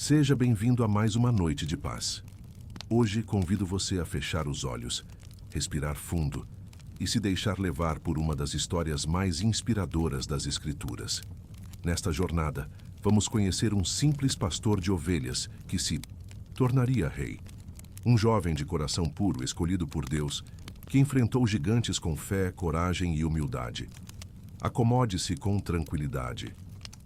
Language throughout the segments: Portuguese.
Seja bem-vindo a mais uma noite de paz. Hoje convido você a fechar os olhos, respirar fundo e se deixar levar por uma das histórias mais inspiradoras das Escrituras. Nesta jornada, vamos conhecer um simples pastor de ovelhas que se tornaria rei. Um jovem de coração puro, escolhido por Deus, que enfrentou gigantes com fé, coragem e humildade. Acomode-se com tranquilidade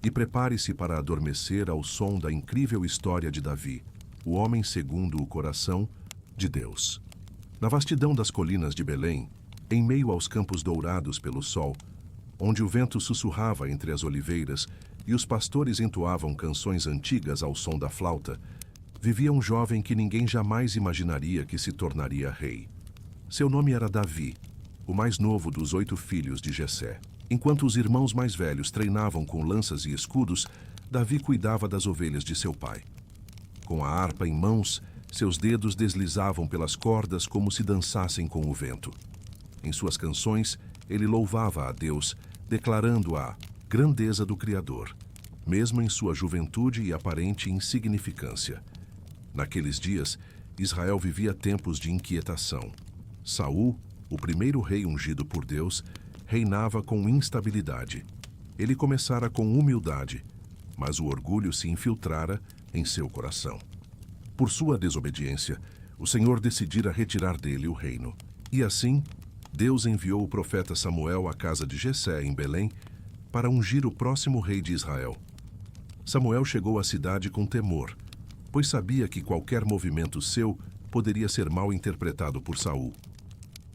e prepare-se para adormecer ao som da incrível história de Davi, o homem segundo o coração de Deus. Na vastidão das colinas de Belém, em meio aos campos dourados pelo sol, onde o vento sussurrava entre as oliveiras e os pastores entoavam canções antigas ao som da flauta, vivia um jovem que ninguém jamais imaginaria que se tornaria rei. Seu nome era Davi, o mais novo dos 8 filhos de Jessé. Enquanto os irmãos mais velhos treinavam com lanças e escudos, Davi cuidava das ovelhas de seu pai. Com a harpa em mãos, seus dedos deslizavam pelas cordas como se dançassem com o vento. Em suas canções, ele louvava a Deus, declarando a grandeza do Criador, mesmo em sua juventude e aparente insignificância. Naqueles dias, Israel vivia tempos de inquietação. Saul, o primeiro rei ungido por Deus, reinava com instabilidade. Ele começara com humildade, mas o orgulho se infiltrara em seu coração. Por sua desobediência, o Senhor decidira retirar dele o reino. E assim, Deus enviou o profeta Samuel à casa de Jessé, em Belém, para ungir o próximo rei de Israel. Samuel chegou à cidade com temor, pois sabia que qualquer movimento seu poderia ser mal interpretado por Saul.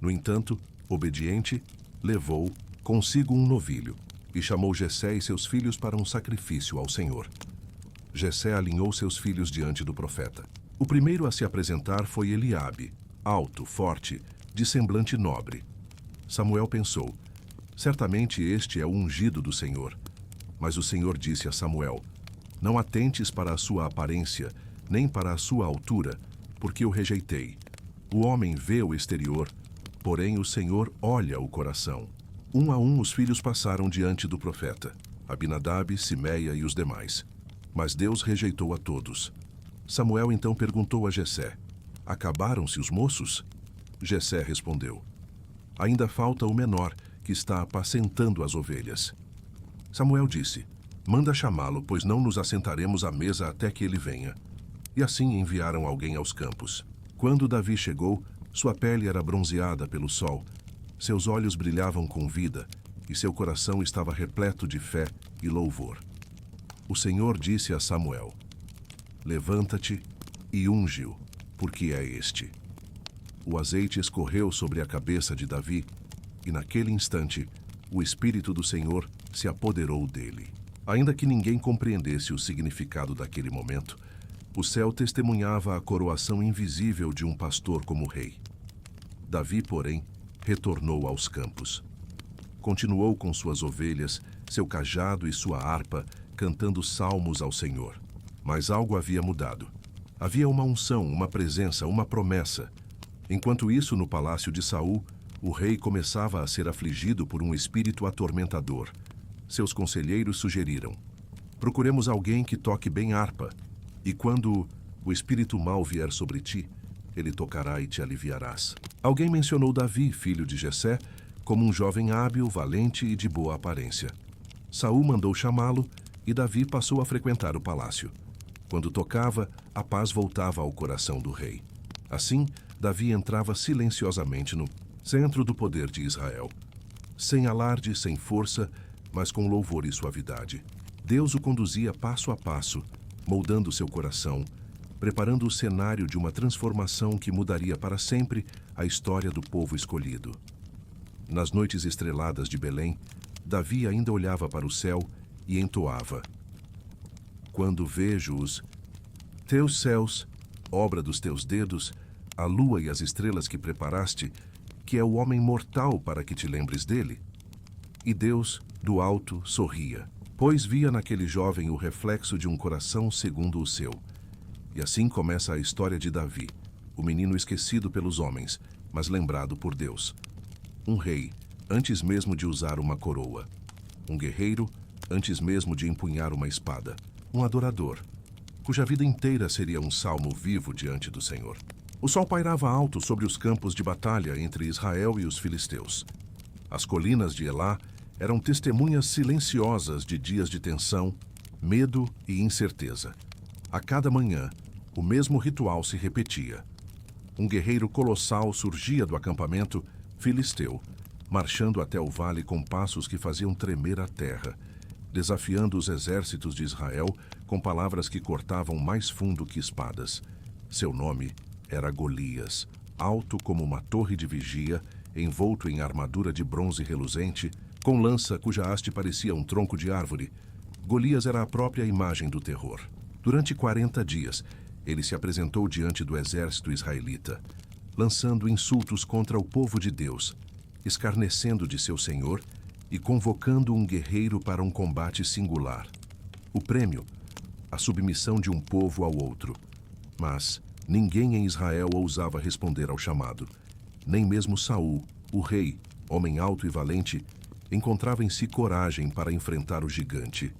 No entanto, obediente, levou consigo um novilho e chamou Jessé e seus filhos para um sacrifício ao Senhor. Jessé alinhou seus filhos diante do profeta. O primeiro a se apresentar foi Eliabe, alto, forte, de semblante nobre. Samuel pensou: certamente este é o ungido do Senhor. Mas o Senhor disse a Samuel: não atentes para a sua aparência, nem para a sua altura, porque o rejeitei. O homem vê o exterior, porém o Senhor olha o coração. Um a um os filhos passaram diante do profeta, Abinadab, Simeia e os demais. Mas Deus rejeitou a todos. Samuel então perguntou a Jessé: acabaram-se os moços? Jessé respondeu: ainda falta o menor, que está apacentando as ovelhas. Samuel disse: manda chamá-lo, pois não nos assentaremos à mesa até que ele venha. E assim enviaram alguém aos campos. Quando Davi chegou, sua pele era bronzeada pelo sol, seus olhos brilhavam com vida e seu coração estava repleto de fé e louvor. O Senhor disse a Samuel: levanta-te e unge-o, porque é este. O azeite escorreu sobre a cabeça de Davi e naquele instante o Espírito do Senhor se apoderou dele. Ainda que ninguém compreendesse o significado daquele momento, o céu testemunhava a coroação invisível de um pastor como rei. Davi, porém, retornou aos campos. Continuou com suas ovelhas, seu cajado e sua harpa, cantando salmos ao Senhor. Mas algo havia mudado. Havia uma unção, uma presença, uma promessa. Enquanto isso, no palácio de Saul, o rei começava a ser afligido por um espírito atormentador. Seus conselheiros sugeriram: procuremos alguém que toque bem harpa, e quando o espírito mau vier sobre ti, ele tocará e te aliviarás. Alguém mencionou Davi, filho de Jessé, como um jovem hábil, valente e de boa aparência. Saul mandou chamá-lo e Davi passou a frequentar o palácio. Quando tocava, a paz voltava ao coração do rei. Assim, Davi entrava silenciosamente no centro do poder de Israel. Sem alarde, sem força, mas com louvor e suavidade. Deus o conduzia passo a passo, moldando seu coração, preparando o cenário de uma transformação que mudaria para sempre a história do povo escolhido. Nas noites estreladas de Belém, Davi ainda olhava para o céu e entoava: quando vejo os teus céus, obra dos teus dedos, a lua e as estrelas que preparaste, que é o homem mortal para que te lembres dele? E Deus, do alto, sorria, pois via naquele jovem o reflexo de um coração segundo o seu. E assim começa a história de Davi, o menino esquecido pelos homens, mas lembrado por Deus. Um rei, antes mesmo de usar uma coroa. Um guerreiro, antes mesmo de empunhar uma espada. Um adorador, cuja vida inteira seria um salmo vivo diante do Senhor. O sol pairava alto sobre os campos de batalha entre Israel e os filisteus. As colinas de Elá eram testemunhas silenciosas de dias de tensão, medo e incerteza. A cada manhã, o mesmo ritual se repetia. Um guerreiro colossal surgia do acampamento filisteu, marchando até o vale com passos que faziam tremer a terra, desafiando os exércitos de Israel com palavras que cortavam mais fundo que espadas. Seu nome era Golias, alto como uma torre de vigia, envolto em armadura de bronze reluzente, com lança cuja haste parecia um tronco de árvore. Golias era a própria imagem do terror. Durante 40 dias, ele se apresentou diante do exército israelita, lançando insultos contra o povo de Deus, escarnecendo de seu Senhor e convocando um guerreiro para um combate singular. O prêmio, a submissão de um povo ao outro. Mas ninguém em Israel ousava responder ao chamado. Nem mesmo Saul, o rei, homem alto e valente, encontrava em si coragem para enfrentar o gigante.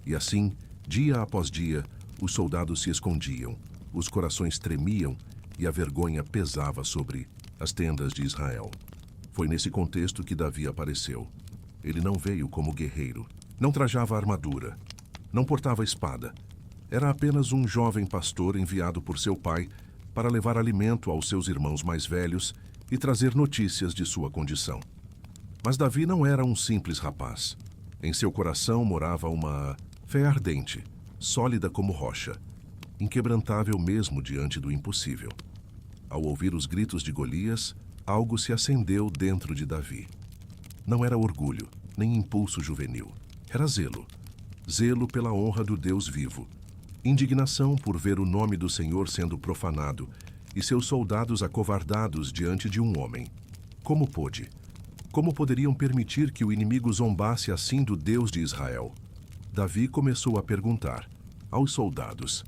E assim, dia após dia, os soldados se escondiam, os corações tremiam e a vergonha pesava sobre as tendas de Israel. Foi nesse contexto que Davi apareceu. Ele não veio como guerreiro, não trajava armadura, não portava espada. Era apenas um jovem pastor enviado por seu pai para levar alimento aos seus irmãos mais velhos e trazer notícias de sua condição. Mas Davi não era um simples rapaz. Em seu coração morava uma fé ardente, sólida como rocha, inquebrantável mesmo diante do impossível. Ao ouvir os gritos de Golias, algo se acendeu dentro de Davi. Não era orgulho, nem impulso juvenil. Era zelo. Zelo pela honra do Deus vivo. Indignação por ver o nome do Senhor sendo profanado e seus soldados acovardados diante de um homem. Como pôde? Como poderiam permitir que o inimigo zombasse assim do Deus de Israel? Davi começou a perguntar aos soldados: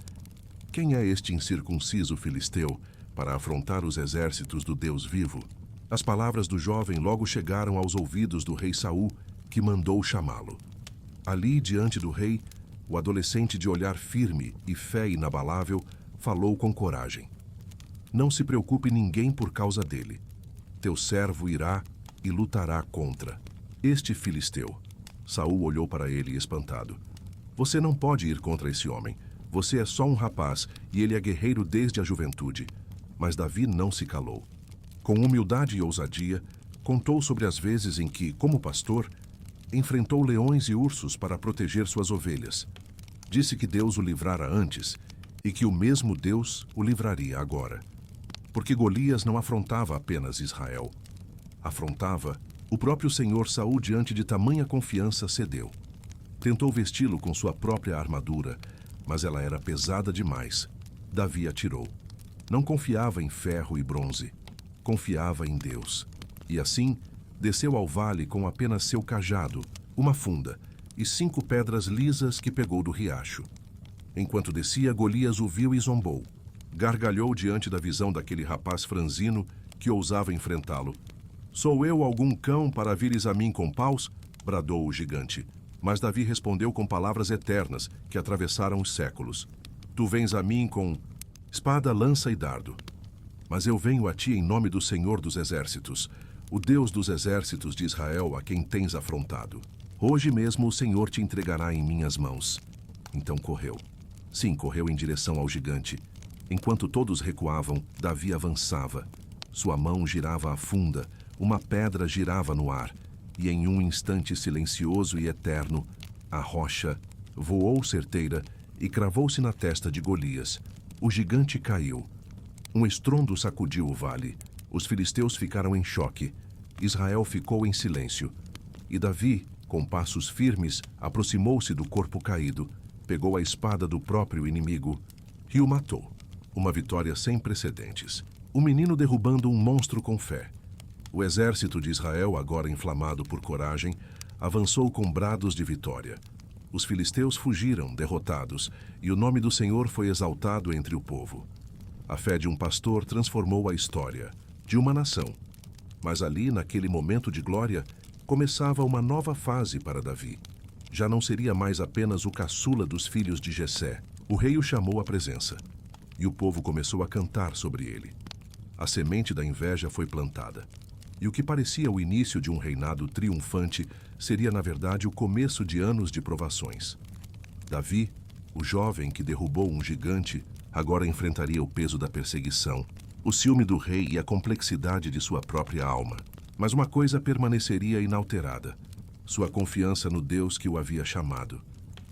quem é este incircunciso filisteu para afrontar os exércitos do Deus vivo? As palavras do jovem logo chegaram aos ouvidos do rei Saul, que mandou chamá-lo. Ali, diante do rei, o adolescente de olhar firme e fé inabalável falou com coragem: não se preocupe ninguém por causa dele. Teu servo irá e lutará contra este filisteu. Saul olhou para ele espantado. Você não pode ir contra esse homem. Você é só um rapaz e ele é guerreiro desde a juventude. Mas Davi não se calou. Com humildade e ousadia, contou sobre as vezes em que, como pastor, enfrentou leões e ursos para proteger suas ovelhas. Disse que Deus o livrara antes e que o mesmo Deus o livraria agora. Porque Golias não afrontava apenas Israel. Afrontava o próprio Senhor. Saul, diante de tamanha confiança, cedeu. Tentou vesti-lo com sua própria armadura, mas ela era pesada demais. Davi atirou. Não confiava em ferro e bronze. Confiava em Deus. E assim, desceu ao vale com apenas seu cajado, uma funda e 5 pedras lisas que pegou do riacho. Enquanto descia, Golias o viu e zombou. Gargalhou diante da visão daquele rapaz franzino que ousava enfrentá-lo. Sou eu algum cão para vires a mim com paus? Bradou o gigante. Mas Davi respondeu com palavras eternas que atravessaram os séculos. Tu vens a mim com espada, lança e dardo. Mas eu venho a ti em nome do Senhor dos Exércitos, o Deus dos exércitos de Israel, a quem tens afrontado. Hoje mesmo o Senhor te entregará em minhas mãos. Então correu. Sim, correu em direção ao gigante. Enquanto todos recuavam, Davi avançava. Sua mão girava a funda, uma pedra girava no ar, e em um instante silencioso e eterno, a rocha voou certeira e cravou-se na testa de Golias. O gigante caiu. Um estrondo sacudiu o vale. Os filisteus ficaram em choque. Israel ficou em silêncio. E Davi, com passos firmes, aproximou-se do corpo caído, pegou a espada do próprio inimigo e o matou. Uma vitória sem precedentes. O menino derrubando um monstro com fé. O exército de Israel, agora inflamado por coragem, avançou com brados de vitória. Os filisteus fugiram, derrotados, e o nome do Senhor foi exaltado entre o povo. A fé de um pastor transformou a história de uma nação. Mas ali, naquele momento de glória, começava uma nova fase para Davi. Já não seria mais apenas o caçula dos filhos de Jessé, O rei o chamou à presença, e o povo começou a cantar sobre ele. A semente da inveja foi plantada, e o que parecia o início de um reinado triunfante seria, na verdade, o começo de anos de provações. Davi, o jovem que derrubou um gigante, agora enfrentaria o peso da perseguição, o ciúme do rei e a complexidade de sua própria alma. Mas uma coisa permaneceria inalterada: sua confiança no Deus que o havia chamado.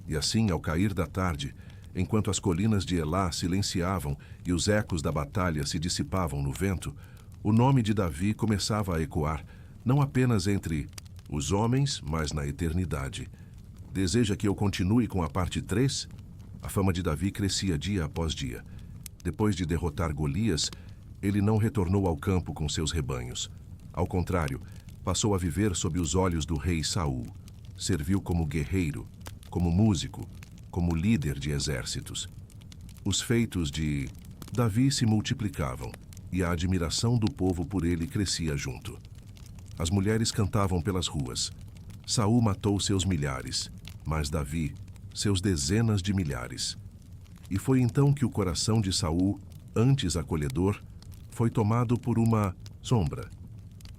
E assim, ao cair da tarde, enquanto as colinas de Elá silenciavam e os ecos da batalha se dissipavam no vento, o nome de Davi começava a ecoar, não apenas entre os homens, mas na eternidade. Deseja que eu continue com a parte 3? A fama de Davi crescia dia após dia. Depois de derrotar Golias, ele não retornou ao campo com seus rebanhos. Ao contrário, passou a viver sob os olhos do rei Saul. Serviu como guerreiro, como músico, como líder de exércitos. Os feitos de Davi se multiplicavam e a admiração do povo por ele crescia junto. As mulheres cantavam pelas ruas. Saul matou seus milhares, mas Davi, seus dezenas de milhares. E foi então que o coração de Saul, antes acolhedor, foi tomado por uma sombra.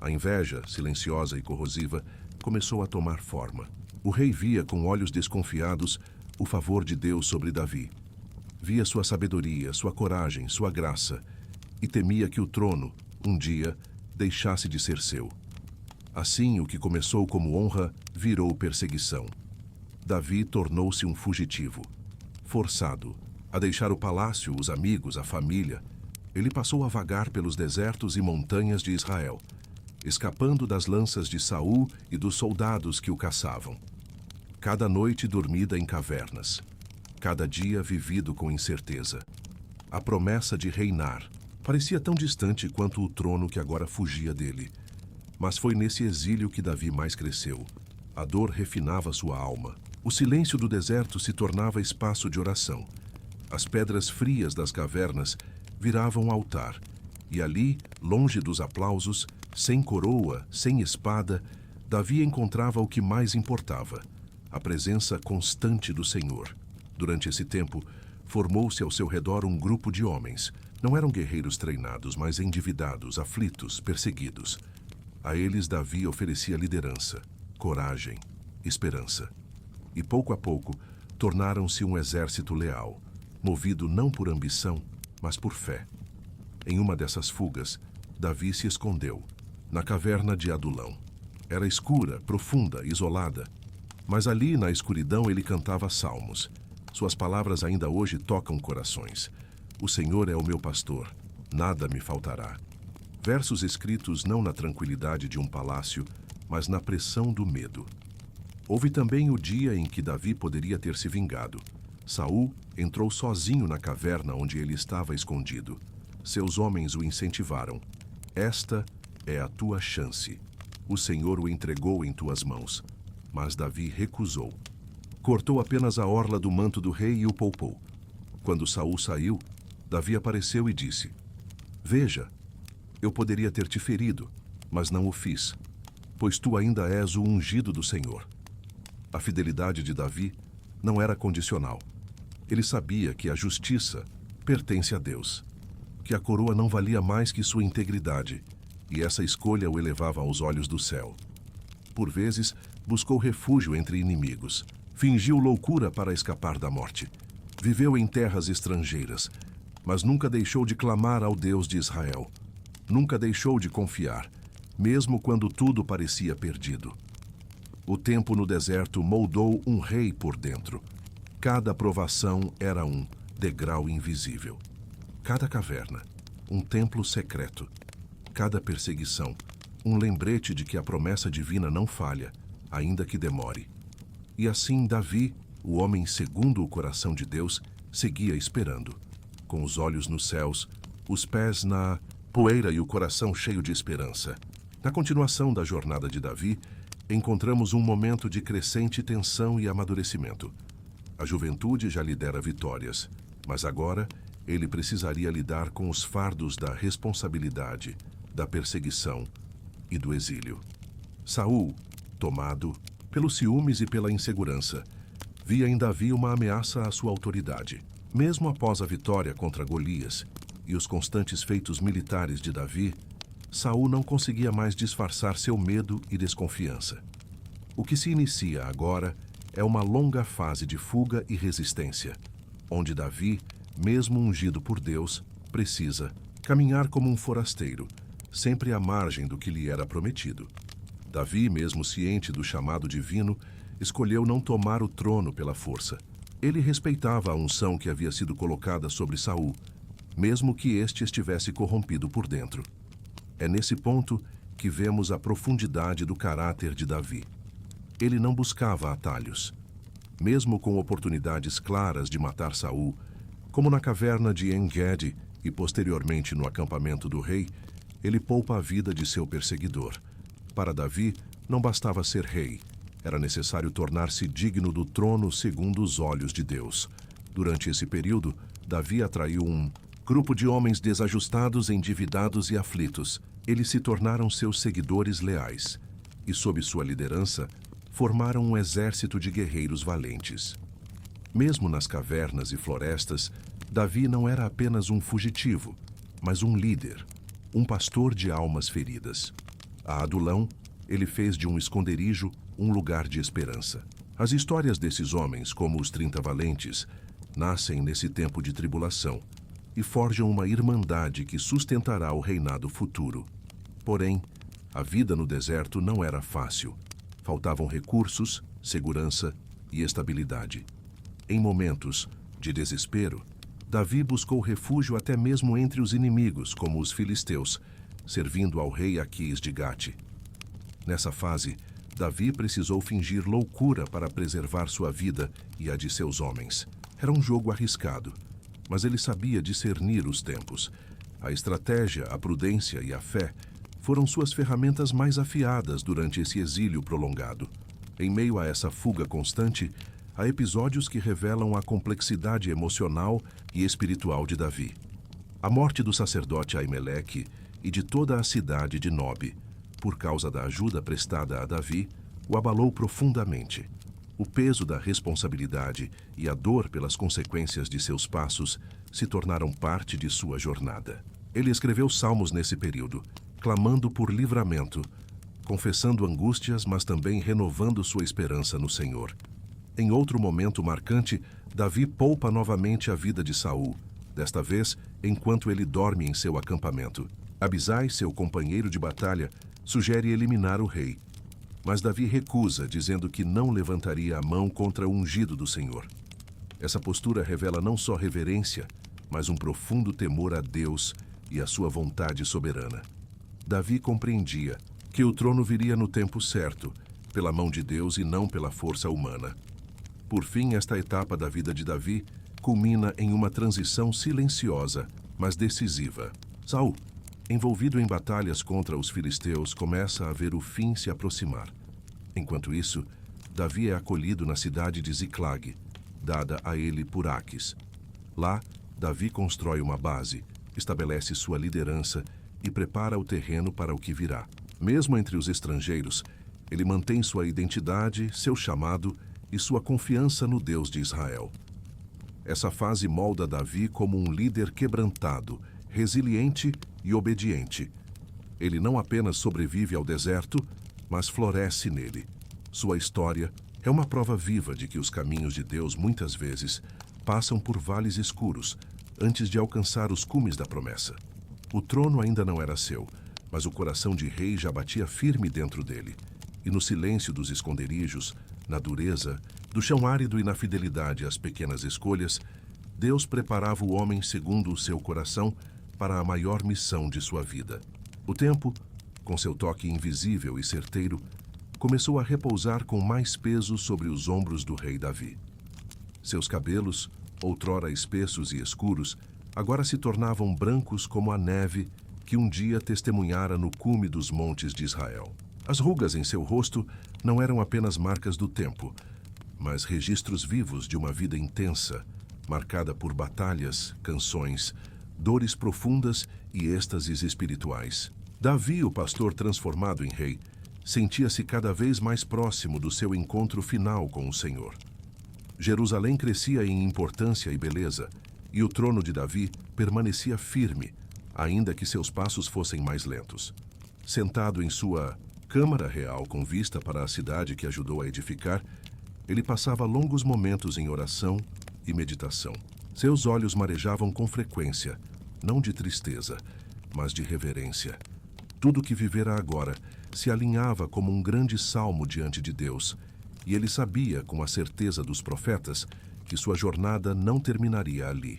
A inveja, silenciosa e corrosiva, começou a tomar forma. O rei via com olhos desconfiados o favor de Deus sobre Davi. Via sua sabedoria, sua coragem, sua graça, e temia que o trono, um dia, deixasse de ser seu. Assim, o que começou como honra virou perseguição. Davi tornou-se um fugitivo. Forçado a deixar o palácio, os amigos, a família, ele passou a vagar pelos desertos e montanhas de Israel, escapando das lanças de Saul e dos soldados que o caçavam. Cada noite dormida em cavernas, cada dia vivido com incerteza. A promessa de reinar parecia tão distante quanto o trono que agora fugia dele. Mas foi nesse exílio que Davi mais cresceu. A dor refinava sua alma. O silêncio do deserto se tornava espaço de oração. As pedras frias das cavernas viravam altar, e ali, longe dos aplausos, sem coroa, sem espada, Davi encontrava o que mais importava: a presença constante do Senhor. Durante esse tempo, formou-se ao seu redor um grupo de homens. Não eram guerreiros treinados, mas endividados, aflitos, perseguidos. A eles Davi oferecia liderança, coragem, esperança. E pouco a pouco, tornaram-se um exército leal, movido não por ambição, mas por fé. Em uma dessas fugas, Davi se escondeu, na caverna de Adulão. Era escura, profunda, isolada. Mas ali, na escuridão, ele cantava salmos. Suas palavras ainda hoje tocam corações. O Senhor é o meu pastor, nada me faltará. Versos escritos não na tranquilidade de um palácio, mas na pressão do medo. Houve também o dia em que Davi poderia ter se vingado. Saul entrou sozinho na caverna onde ele estava escondido. Seus homens o incentivaram. Esta é a tua chance. O Senhor o entregou em tuas mãos. Mas Davi recusou. Cortou apenas a orla do manto do rei e o poupou. Quando Saul saiu, Davi apareceu e disse: Veja, eu poderia ter te ferido, mas não o fiz, pois tu ainda és o ungido do Senhor. A fidelidade de Davi não era condicional. Ele sabia que a justiça pertence a Deus, que a coroa não valia mais que sua integridade, e essa escolha o elevava aos olhos do céu. Por vezes, buscou refúgio entre inimigos, fingiu loucura para escapar da morte. Viveu em terras estrangeiras, mas nunca deixou de clamar ao Deus de Israel. Nunca deixou de confiar, mesmo quando tudo parecia perdido. O tempo no deserto moldou um rei por dentro. Cada provação era um degrau invisível. Cada caverna, um templo secreto. Cada perseguição, um lembrete de que a promessa divina não falha, ainda que demore. E assim Davi, o homem segundo o coração de Deus, seguia esperando, com os olhos nos céus, os pés na poeira e o coração cheio de esperança. Na continuação da jornada de Davi, encontramos um momento de crescente tensão e amadurecimento. A juventude já lhe dera vitórias, mas agora ele precisaria lidar com os fardos da responsabilidade, da perseguição e do exílio. Saul, tomado pelos ciúmes e pela insegurança, via em Davi uma ameaça à sua autoridade. Mesmo após a vitória contra Golias e os constantes feitos militares de Davi, Saul não conseguia mais disfarçar seu medo e desconfiança. O que se inicia agora é uma longa fase de fuga e resistência, onde Davi, mesmo ungido por Deus, precisa caminhar como um forasteiro, sempre à margem do que lhe era prometido. Davi, mesmo ciente do chamado divino, escolheu não tomar o trono pela força. Ele respeitava a unção que havia sido colocada sobre Saul, mesmo que este estivesse corrompido por dentro. É nesse ponto que vemos a profundidade do caráter de Davi. Ele não buscava atalhos. Mesmo com oportunidades claras de matar Saul, como na caverna de En-Gedi e posteriormente no acampamento do rei, ele poupa a vida de seu perseguidor. Para Davi, não bastava ser rei, era necessário tornar-se digno do trono segundo os olhos de Deus. Durante esse período, Davi atraiu um grupo de homens desajustados, endividados e aflitos. Eles se tornaram seus seguidores leais e, sob sua liderança, formaram um exército de guerreiros valentes. Mesmo nas cavernas e florestas, Davi não era apenas um fugitivo, mas um líder, um pastor de almas feridas. A Adulão, ele fez de um esconderijo um lugar de esperança. As histórias desses homens, como os 30 valentes, nascem nesse tempo de tribulação e forjam uma irmandade que sustentará o reinado futuro. Porém, a vida no deserto não era fácil. Faltavam recursos, segurança e estabilidade. Em momentos de desespero, Davi buscou refúgio até mesmo entre os inimigos, como os filisteus, servindo ao rei Aquis de Gate. Nessa fase, Davi precisou fingir loucura para preservar sua vida e a de seus homens. Era um jogo arriscado, mas ele sabia discernir os tempos. A estratégia, a prudência e a fé foram suas ferramentas mais afiadas durante esse exílio prolongado. Em meio a essa fuga constante, há episódios que revelam a complexidade emocional e espiritual de Davi. A morte do sacerdote Aimeleque e de toda a cidade de Nobe, por causa da ajuda prestada a Davi, o abalou profundamente. O peso da responsabilidade e a dor pelas consequências de seus passos se tornaram parte de sua jornada. Ele escreveu salmos nesse período, clamando por livramento, confessando angústias, mas também renovando sua esperança no Senhor. Em outro momento marcante, Davi poupa novamente a vida de Saul, desta vez enquanto ele dorme em seu acampamento. Abisai, seu companheiro de batalha, sugere eliminar o rei, mas Davi recusa, dizendo que não levantaria a mão contra o ungido do Senhor. Essa postura revela não só reverência, mas um profundo temor a Deus e a sua vontade soberana. Davi compreendia que o trono viria no tempo certo, pela mão de Deus e não pela força humana. Por fim, esta etapa da vida de Davi culmina em uma transição silenciosa, mas decisiva. Saul, envolvido em batalhas contra os filisteus, começa a ver o fim se aproximar. Enquanto isso, Davi é acolhido na cidade de Ziclag, dada a ele por Aquis. Lá, Davi constrói uma base, estabelece sua liderança e prepara o terreno para o que virá. Mesmo entre os estrangeiros, ele mantém sua identidade, seu chamado e sua confiança no Deus de Israel. Essa fase molda Davi como um líder quebrantado, resiliente e obediente. Ele não apenas sobrevive ao deserto, mas floresce nele. Sua história é uma prova viva de que os caminhos de Deus muitas vezes passam por vales escuros antes de alcançar os cumes da promessa. O trono ainda não era seu, mas o coração de rei já batia firme dentro dele. E no silêncio dos esconderijos, na dureza, do chão árido e na fidelidade às pequenas escolhas, Deus preparava o homem segundo o seu coração para a maior missão de sua vida. O tempo, com seu toque invisível e certeiro, começou a repousar com mais peso sobre os ombros do rei Davi. Seus cabelos, outrora espessos e escuros, agora se tornavam brancos como a neve que um dia testemunhara no cume dos montes de Israel. As rugas em seu rosto não eram apenas marcas do tempo, mas registros vivos de uma vida intensa, marcada por batalhas, canções, dores profundas e êxtases espirituais. Davi, o pastor transformado em rei, sentia-se cada vez mais próximo do seu encontro final com o Senhor. Jerusalém crescia em importância e beleza, e o trono de Davi permanecia firme, ainda que seus passos fossem mais lentos. Sentado em sua câmara real com vista para a cidade que ajudou a edificar, ele passava longos momentos em oração e meditação. Seus olhos marejavam com frequência, não de tristeza, mas de reverência. Tudo o que vivera agora se alinhava como um grande salmo diante de Deus, e ele sabia, com a certeza dos profetas, que sua jornada não terminaria ali.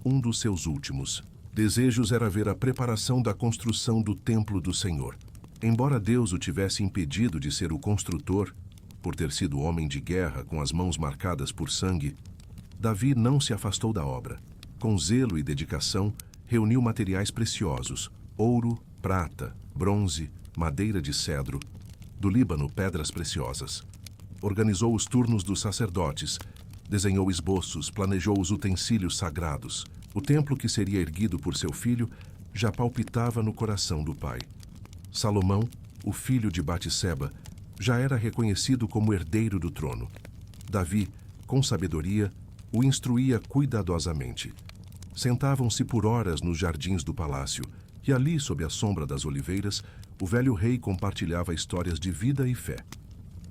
Um dos seus últimos desejos era ver a preparação da construção do templo do Senhor. Embora Deus o tivesse impedido de ser o construtor, por ter sido homem de guerra com as mãos marcadas por sangue, Davi não se afastou da obra. Com zelo e dedicação, reuniu materiais preciosos, ouro, prata, bronze, madeira de cedro, do Líbano pedras preciosas. Organizou os turnos dos sacerdotes, desenhou esboços, planejou os utensílios sagrados. O templo que seria erguido por seu filho já palpitava no coração do pai. Salomão, o filho de Batseba, já era reconhecido como herdeiro do trono. Davi, com sabedoria, o instruía cuidadosamente. Sentavam-se por horas nos jardins do palácio, e ali, sob a sombra das oliveiras, o velho rei compartilhava histórias de vida e fé.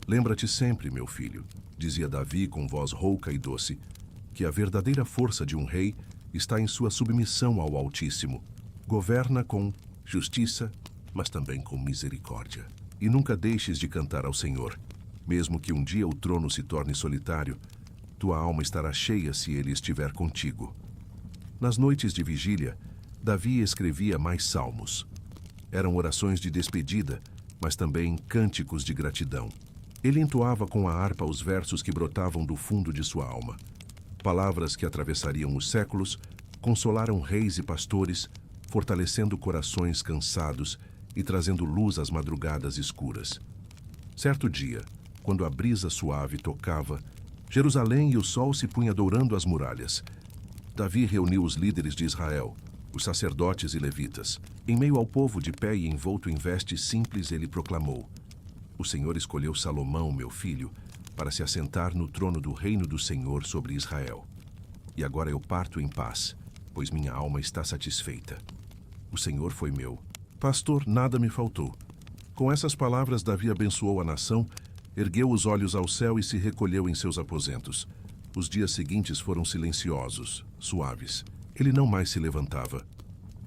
Lembra-te sempre, meu filho, dizia Davi com voz rouca e doce, que a verdadeira força de um rei está em sua submissão ao Altíssimo. Governa com justiça, mas também com misericórdia. E nunca deixes de cantar ao Senhor. Mesmo que um dia o trono se torne solitário, tua alma estará cheia se ele estiver contigo. Nas noites de vigília, Davi escrevia mais salmos. Eram orações de despedida, mas também cânticos de gratidão. Ele entoava com a harpa os versos que brotavam do fundo de sua alma. Palavras que atravessariam os séculos, consolaram reis e pastores, fortalecendo corações cansados e trazendo luz às madrugadas escuras. Certo dia, quando a brisa suave tocava, Jerusalém e o sol se punha dourando as muralhas. Davi reuniu os líderes de Israel, os sacerdotes e levitas. Em meio ao povo de pé e envolto em vestes simples, ele proclamou: O Senhor escolheu Salomão, meu filho, para se assentar no trono do reino do Senhor sobre Israel. E agora eu parto em paz, pois minha alma está satisfeita. O Senhor foi meu pastor, nada me faltou. Com essas palavras, Davi abençoou a nação, ergueu os olhos ao céu e se recolheu em seus aposentos. Os dias seguintes foram silenciosos, suaves. Ele não mais se levantava.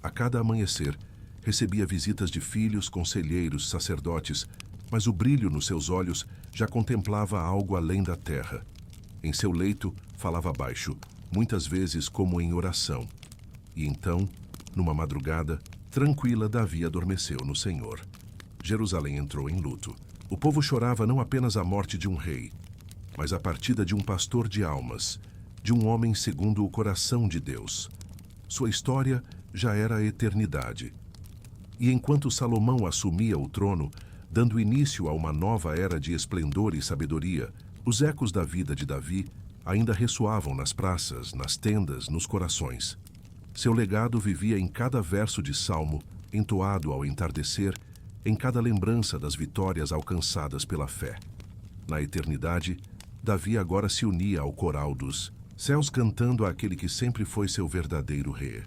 A cada amanhecer, recebia visitas de filhos, conselheiros, sacerdotes, mas o brilho nos seus olhos já contemplava algo além da terra. Em seu leito, falava baixo, muitas vezes como em oração. E então, numa madrugada, tranquila, Davi adormeceu no Senhor. Jerusalém entrou em luto. O povo chorava não apenas a morte de um rei, mas a partida de um pastor de almas, de um homem segundo o coração de Deus. Sua história já era a eternidade. E enquanto Salomão assumia o trono, dando início a uma nova era de esplendor e sabedoria, os ecos da vida de Davi ainda ressoavam nas praças, nas tendas, nos corações. Seu legado vivia em cada verso de salmo, entoado ao entardecer, em cada lembrança das vitórias alcançadas pela fé. Na eternidade, Davi agora se unia ao coral dos céus cantando àquele que sempre foi seu verdadeiro rei.